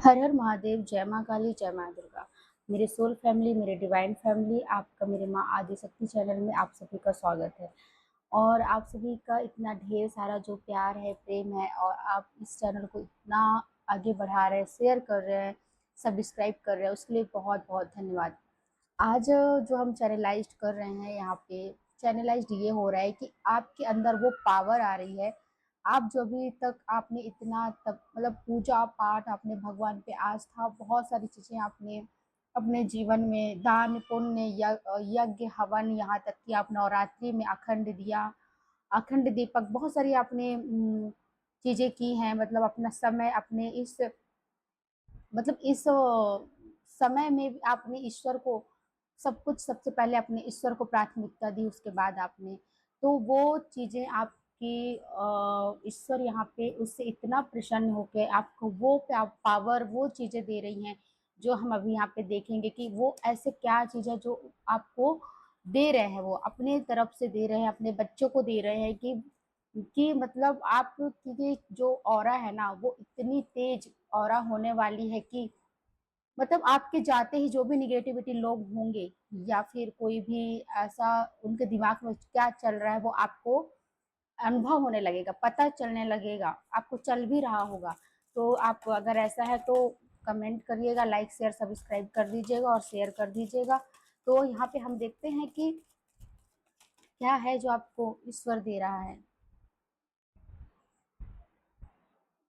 हर हर महादेव, जय माँ काली, जय माँ दुर्गा। मेरे सोल फैमिली, मेरे डिवाइन फैमिली, आपका मेरे माँ आदिशक्ति चैनल में आप सभी का स्वागत है। और आप सभी का इतना ढेर सारा जो प्यार है, प्रेम है, और आप इस चैनल को इतना आगे बढ़ा रहे हैं, शेयर कर रहे हैं, सब्सक्राइब कर रहे हैं, उसके लिए बहुत बहुत धन्यवाद। आज जो हम चैनलाइज्ड कर रहे हैं यहाँ पे, चैनलाइज्ड ये हो रहा है कि आपके अंदर वो पावर आ रही है। आप जो अभी तक आपने इतना तब मतलब पूजा पाठ, आपने भगवान पे आस्था, बहुत सारी चीज़ें आपने अपने जीवन में दान पुण्य यज्ञ हवन, यहाँ तक कि आप नवरात्रि में अखंड दिया, अखंड दीपक, बहुत सारी आपने चीज़ें की हैं। मतलब अपना समय अपने इस समय में भी आपने ईश्वर को सब कुछ, सबसे पहले अपने ईश्वर को प्राथमिकता दी, उसके बाद आपने तो वो चीज़ें आपकी ईश्वर यहाँ पे उससे इतना प्रसन्न होके आपको वो पावर, वो चीज़ें दे रही हैं जो हम अभी यहाँ पे देखेंगे कि वो ऐसे क्या चीज़ है जो आपको दे रहे हैं, वो अपने तरफ से दे रहे हैं, अपने बच्चों को दे रहे हैं कि मतलब आपकी जो ऑरा है ना, वो इतनी तेज ऑरा होने वाली है कि मतलब आपके जाते ही जो भी निगेटिविटी लोग होंगे या फिर कोई भी ऐसा उनके दिमाग में क्या चल रहा है, वो आपको अनुभव होने लगेगा, पता चलने लगेगा, आपको चल भी रहा होगा। तो आप अगर ऐसा है तो कमेंट करिएगा, लाइक शेयर सब्सक्राइब कर दीजिएगा और शेयर कर दीजिएगा। तो यहाँ पे हम देखते हैं कि क्या है जो आपको ईश्वर दे रहा है।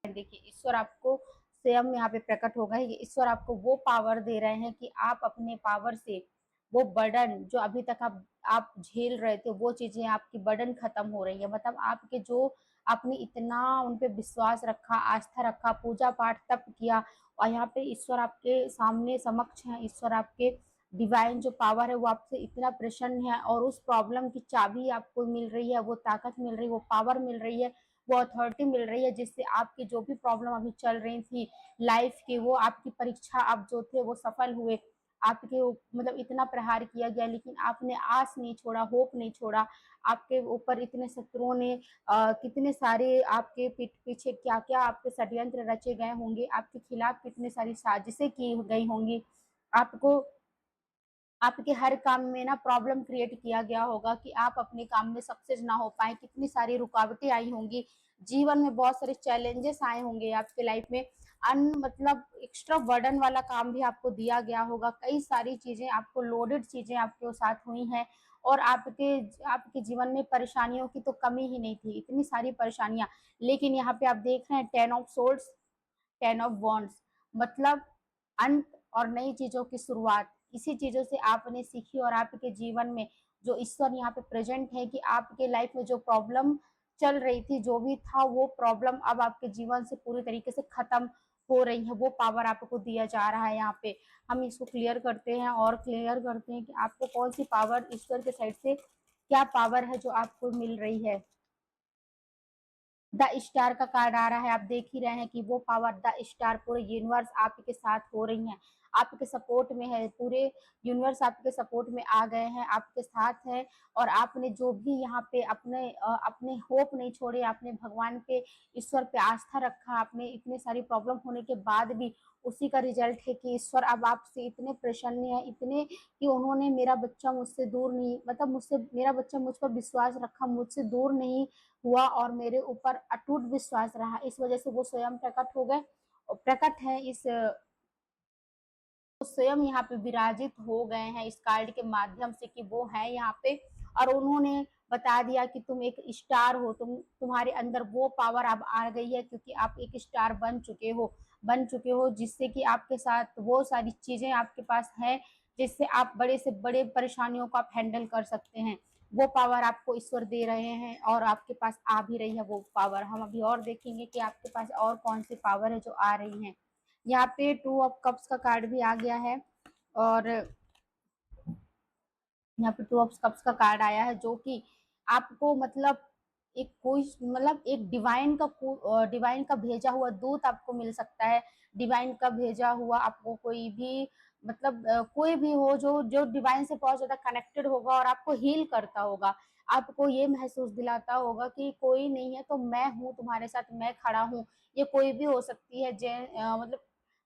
देखिए, ईश्वर आपको स्वयं यहाँ पे प्रकट होगा। ये ईश्वर आपको वो पावर दे रहे हैं कि आप अपने पावर से वो बर्डन जो अभी तक आप झेल रहे थे, वो चीजें आपकी बर्डन खत्म हो रही है। मतलब आपके जो आपने इतना उन पे विश्वास रखा, आस्था रखा, पूजा पाठ तप किया, और यहाँ पे ईश्वर आपके सामने समक्ष है। ईश्वर आपके डिवाइन जो पावर है वो आपसे इतना प्रसन्न है, और उस प्रॉब्लम की चाबी आपको मिल रही है, वो ताकत मिल रही है, वो पावर मिल रही है, वो अथॉरिटी मिल रही है, जिससे आपकी जो भी प्रॉब्लम अभी चल रही थी लाइफ की, वो आपकी परीक्षा आप जो थे वो सफल हुए। आपके मतलब इतना प्रहार किया गया, लेकिन आपने आस नहीं छोड़ा, होप नहीं छोड़ा। आपके ऊपर इतने शत्रुओं ने कितने सारे आपके पीठ पीछे क्या क्या आपके षड्यंत्र रचे गए होंगे, आपके खिलाफ कितनी सारी साजिशें की गई होंगी, आपको आपके हर काम में ना प्रॉब्लम क्रिएट किया गया होगा कि आप अपने काम में सक्सेस ना हो पाए, कितनी सारी रुकावटें आई होंगी, जीवन में बहुत सारे चैलेंजेस आए होंगे आपके लाइफ में, अन मतलब एक्स्ट्रा बर्डन वाला काम भी आपको दिया गया होगा, कई सारी चीजें आपको लोडेड चीजें आपके साथ हुई हैं, और आपके आपके जीवन में परेशानियों की तो कमी ही नहीं थी, इतनी सारी परेशानियां। लेकिन यहाँ पे आप देख रहे हैं 10 ऑफ सोर्ड्स, 10 ऑफ वॉन्ड्स, मतलब अंत और नई चीजों की शुरुआत। इसी चीजों से आपने सीखी, और आपके जीवन में जो ईश्वर यहाँ पे प्रेजेंट है कि आपके लाइफ में जो प्रॉब्लम चल रही थी, जो भी था, वो प्रॉब्लम अब आपके जीवन से पूरी तरीके से खत्म हो रही है। वो पावर आपको दिया जा रहा है। यहाँ पे हम इसको क्लियर करते हैं और क्लियर करते हैं कि आपको कौन सी पावर ईश्वर के साइड से, क्या पावर है जो आपको मिल रही है। द स्टार का कार्ड आ रहा है, आप देख ही रहे हैं कि वो पावर, द स्टार, पूरे यूनिवर्स आपके साथ हो रही है, आपके सपोर्ट में है, पूरे यूनिवर्स आपके सपोर्ट में आ गए हैं, आपके साथ है। और आपने जो भी यहाँ पे अपने होप नहीं छोड़े, आपने भगवान पे, ईश्वर पे आस्था रखा, आपने इतने सारी प्रॉब्लम होने के बाद भी उसी का रिजल्ट है कि ईश्वर अब आपसे इतने प्रसन्न है, इतने कि उन्होंने मेरा बच्चा मुझसे दूर नहीं, मतलब मुझसे मेरा बच्चा मुझ पर विश्वास रखा, मुझसे दूर नहीं हुआ, और मेरे ऊपर अटूट विश्वास रहा। इस वजह से वो स्वयं प्रकट हो गए, और प्रकट है इस वो स्वयं यहाँ पे विराजित हो गए हैं इस कार्ड के माध्यम से कि वो है यहाँ पे, और उन्होंने बता दिया कि तुम एक स्टार हो, तुम्हारे अंदर वो पावर अब आ गई है, क्योंकि आप एक स्टार बन चुके हो, जिससे कि आपके साथ वो सारी चीजें आपके पास है, जिससे आप बड़े से बड़े परेशानियों को आप हैंडल कर सकते हैं। वो पावर आपको ईश्वर दे रहे हैं, और आपके पास आ भी रही है वो पावर। हम अभी और देखेंगे कि आपके पास और कौन सी पावर है जो आ रही है। यहाँ पे 2 ऑफ कप्स का कार्ड भी आ गया है, और यहाँ पे 2 ऑफ कप्स का कार्ड आया है, जो कि आपको मतलब एक डिवाइन का भेजा हुआ दूत आपको मिल सकता है। डिवाइन का भेजा हुआ आपको कोई भी, मतलब कोई भी हो जो जो डिवाइन से बहुत ज्यादा कनेक्टेड होगा और आपको हील करता होगा, आपको ये महसूस दिलाता होगा कि कोई नहीं है तो मैं हूँ तुम्हारे साथ, मैं खड़ा हूँ। ये कोई भी हो सकती है, मतलब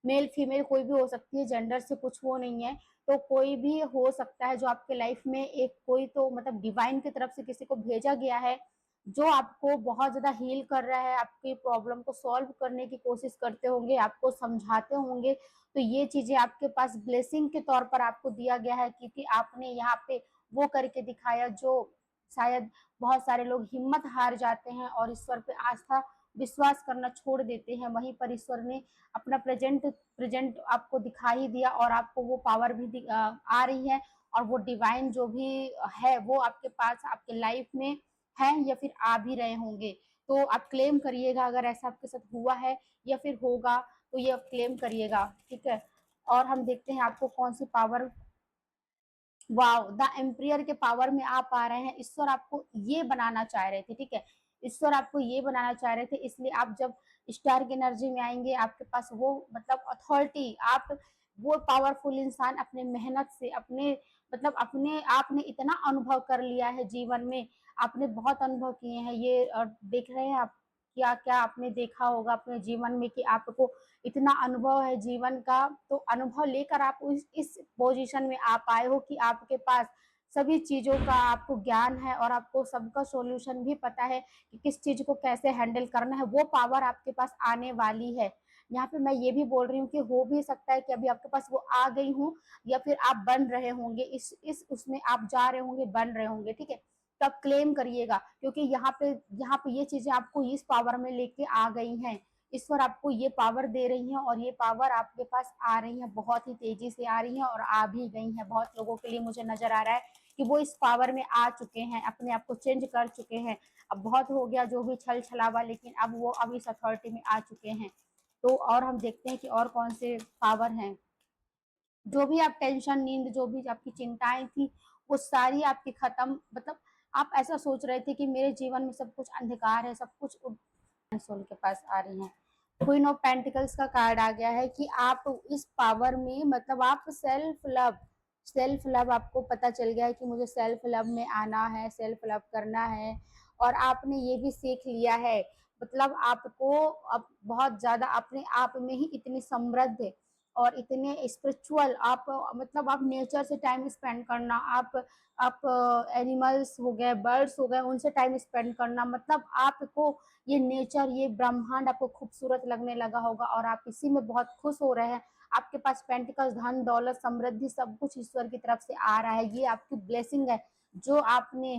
मेल फीमेल कोई भी हो सकती है, जेंडर से कुछ वो नहीं है। तो कोई भी हो सकता है जो आपके लाइफ में एक कोई तो मतलब डिवाइन की तरफ से किसी को भेजा गया है, जो आपको बहुत ज़्यादा हील कर रहा है, आपकी प्रॉब्लम को सॉल्व करने की कोशिश करते होंगे, आपको समझाते होंगे। तो ये चीज़ें आपके पास ब्लेसिंग के तौर पर आपको दिया गया है, क्योंकि आपने यहाँ पे वो करके दिखाया जो शायद बहुत सारे लोग हिम्मत हार जाते हैं और ईश्वर पे आस्था विश्वास करना छोड़ देते हैं। वहीं पर ईश्वर ने अपना प्रेजेंट आपको दिखा ही दिया और आपको वो पावर भी आ रही है, और वो डिवाइन जो भी है वो आपके पास आपके लाइफ में है या फिर आ भी रहे होंगे। तो आप क्लेम करिएगा अगर ऐसा आपके साथ हुआ है या फिर होगा, तो ये आप क्लेम करिएगा, ठीक है। और हम देखते हैं आपको कौन सी पावर, वाओ, द एम्पियर के पावर में आप आ रहे हैं। ईश्वर आपको ये बनाना चाह रहे थे, ठीक है। ईश्वर आपको ये बनाना चाह रहे थे, इसलिए आप जब स्टार की एनर्जी में आएंगे आपके पास वो मतलब अथॉरिटी, आप वो पावरफुल इंसान अपने मेहनत से अपने मतलब अपने आपने इतना अनुभव कर लिया है जीवन में, आपने बहुत अनुभव किए हैं ये, और देख रहे हैं आप क्या क्या आपने देखा होगा अपने जीवन में कि आपको इतना अनुभव है जीवन का। तो अनुभव लेकर आप इस पोजीशन में आ पाए हो कि आपके पास सभी चीजों का आपको ज्ञान है और आपको सबका सॉल्यूशन भी पता है कि किस चीज को कैसे हैंडल करना है। वो पावर आपके पास आने वाली है। यहाँ पे मैं ये भी बोल रही हूँ कि हो भी सकता है कि अभी आपके पास वो आ गई हूँ, या फिर आप बन रहे होंगे, इस उसमें आप जा रहे होंगे, बन रहे होंगे, ठीक है। तो आप क्लेम करिएगा, क्योंकि यहाँ पे ये चीजें आपको इस पावर में लेके आ गई हैं। ईश्वर आपको ये पावर दे रही है और ये पावर आपके पास आ रही है, बहुत ही तेजी से आ रही है और आ भी गई है। बहुत लोगों के लिए मुझे नजर आ रहा है कि वो इस पावर में आ चुके हैं, अपने आप को चेंज कर चुके हैं। अब बहुत हो गया जो भी छल छलावा, लेकिन अब वो अब इस अथॉरिटी में आ चुके हैं। तो और हम देखते हैं कि और कौन से पावर हैं। जो भी आप टेंशन, नींद, जो भी आपकी चिंताएं थी, वो सारी आपकी खत्म, मतलब आप ऐसा सोच रहे थे कि मेरे जीवन में सब कुछ अंधकार है, सब कुछ सोल के पास आ रही हैं। क्वीन ऑफ पेंटिकल्स का कार्ड आ गया है कि आप इस पावर में मतलब आप सेल्फ लव आपको पता चल गया है कि मुझे सेल्फ लव में आना है, सेल्फ लव करना है। और आपने ये भी सीख लिया है, मतलब आपको अब बहुत ज्यादा अपने आप में ही इतनी समृद्ध और इतने स्पिरिचुअल आप, मतलब आप नेचर से टाइम स्पेंड करना, आप एनिमल्स हो गए, बर्ड्स हो गए, उनसे टाइम स्पेंड करना, मतलब आपको ये नेचर, ये ब्रह्मांड आपको खूबसूरत लगने लगा होगा और आप इसी में बहुत खुश हो रहे हैं। आपके पास पेंटिकल्स, धन दौलत, समृद्धि, सब कुछ ईश्वर की तरफ से आ रहा है। ये आपकी ब्लेसिंग है, जो आपने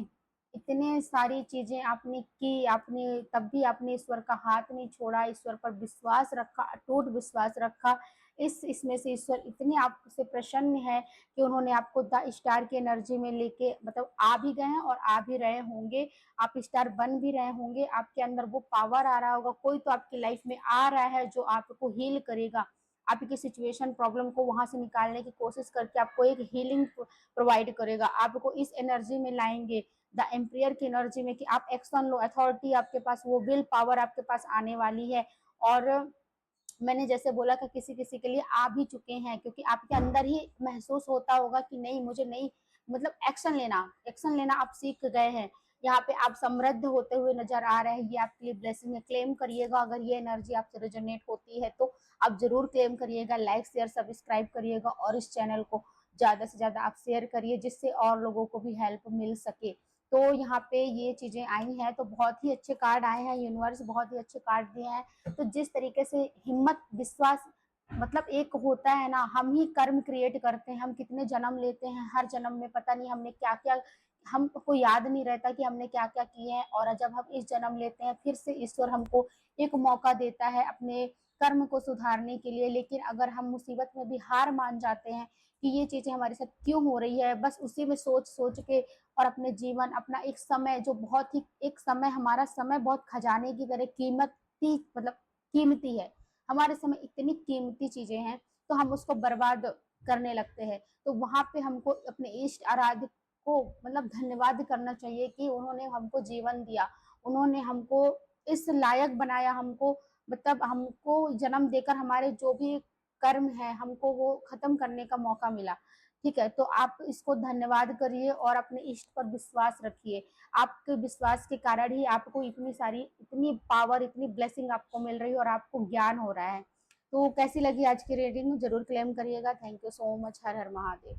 इतने सारी चीजें आपने की, आपने तब भी आपने ईश्वर का हाथ नहीं छोड़ा, ईश्वर पर विश्वास रखा, अटूट विश्वास रखा। इसमें से ईश्वर इतने आपसे प्रसन्न है कि उन्होंने आपको द स्टार की एनर्जी में लेके मतलब आ भी गए हैं और आ भी रहे होंगे। आप स्टार बन भी रहे होंगे, आपके अंदर वो पावर आ रहा होगा, कोई तो आपकी लाइफ में आ रहा है जो आपको हील करेगा, आपकी सिचुएशन प्रॉब्लम को वहां से निकालने की कोशिश करके आपको एक हीलिंग प्रोवाइड करेगा, आपको इस एनर्जी में लाएंगे, द एम्पियर की एनर्जी में, कि आप एक्शन लो, अथॉरिटी आपके पास, वो विल पावर आपके पास आने वाली है। और मैंने जैसे बोला था किसी किसी के लिए आ भी चुके हैं, क्योंकि आपके अंदर ही महसूस होता होगा कि नहीं, मुझे नहीं, मतलब एक्शन लेना आप सीख गए हैं। यहाँ पे आप समृद्ध होते हुए नजर आ रहे हैं, ये आपके लिए ब्लेसिंग है। क्लेम करिएगा अगर ये एनर्जी आपसे रेजोनेट होती है तो आप जरूर क्लेम करिएगा, लाइक शेयर सब्सक्राइब करिएगा और इस चैनल को ज्यादा से ज्यादा आप शेयर करिए, जिससे और लोगों को भी हेल्प मिल सके। तो यहाँ पे ये चीजें आई हैं, तो बहुत ही अच्छे कार्ड आए हैं, यूनिवर्स बहुत ही अच्छे कार्ड दिए हैं। तो जिस तरीके से हिम्मत, विश्वास, मतलब एक होता है ना, हम ही कर्म क्रिएट करते हैं, हम कितने जन्म लेते हैं, हर जन्म में पता नहीं हमने क्या क्या, हमको याद नहीं रहता कि हमने क्या क्या किए हैं। और जब हम इस जन्म लेते हैं फिर से ईश्वर हमको एक मौका देता है अपने कर्म को सुधारने के लिए। लेकिन अगर हम मुसीबत में भी हार मान जाते हैं कि ये चीजें हमारे साथ क्यों हो रही है, बस उसी में सोच सोच के, और अपने जीवन, अपना एक समय जो बहुत ही, एक समय, हमारा समय बहुत खजाने की तरह कीमती, मतलब कीमती है, हमारे समय इतनी कीमती चीजें हैं, तो हम उसको बर्बाद करने लगते हैं। तो वहां पे हमको अपने इष्ट आराध्य को मतलब धन्यवाद करना चाहिए कि उन्होंने हमको जीवन दिया, उन्होंने हमको इस लायक बनाया, हमको मतलब हमको जन्म देकर हमारे जो भी कर्म है हमको वो खत्म करने का मौका मिला, ठीक है। तो आप इसको धन्यवाद करिए और अपने इष्ट पर विश्वास रखिए। आपके विश्वास के कारण ही आपको इतनी सारी, इतनी पावर, इतनी ब्लेसिंग आपको मिल रही है और आपको ज्ञान हो रहा है। तो कैसी लगी आज की रीडिंग जरूर क्लेम करिएगा। Thank you so much. Her her Mahadev.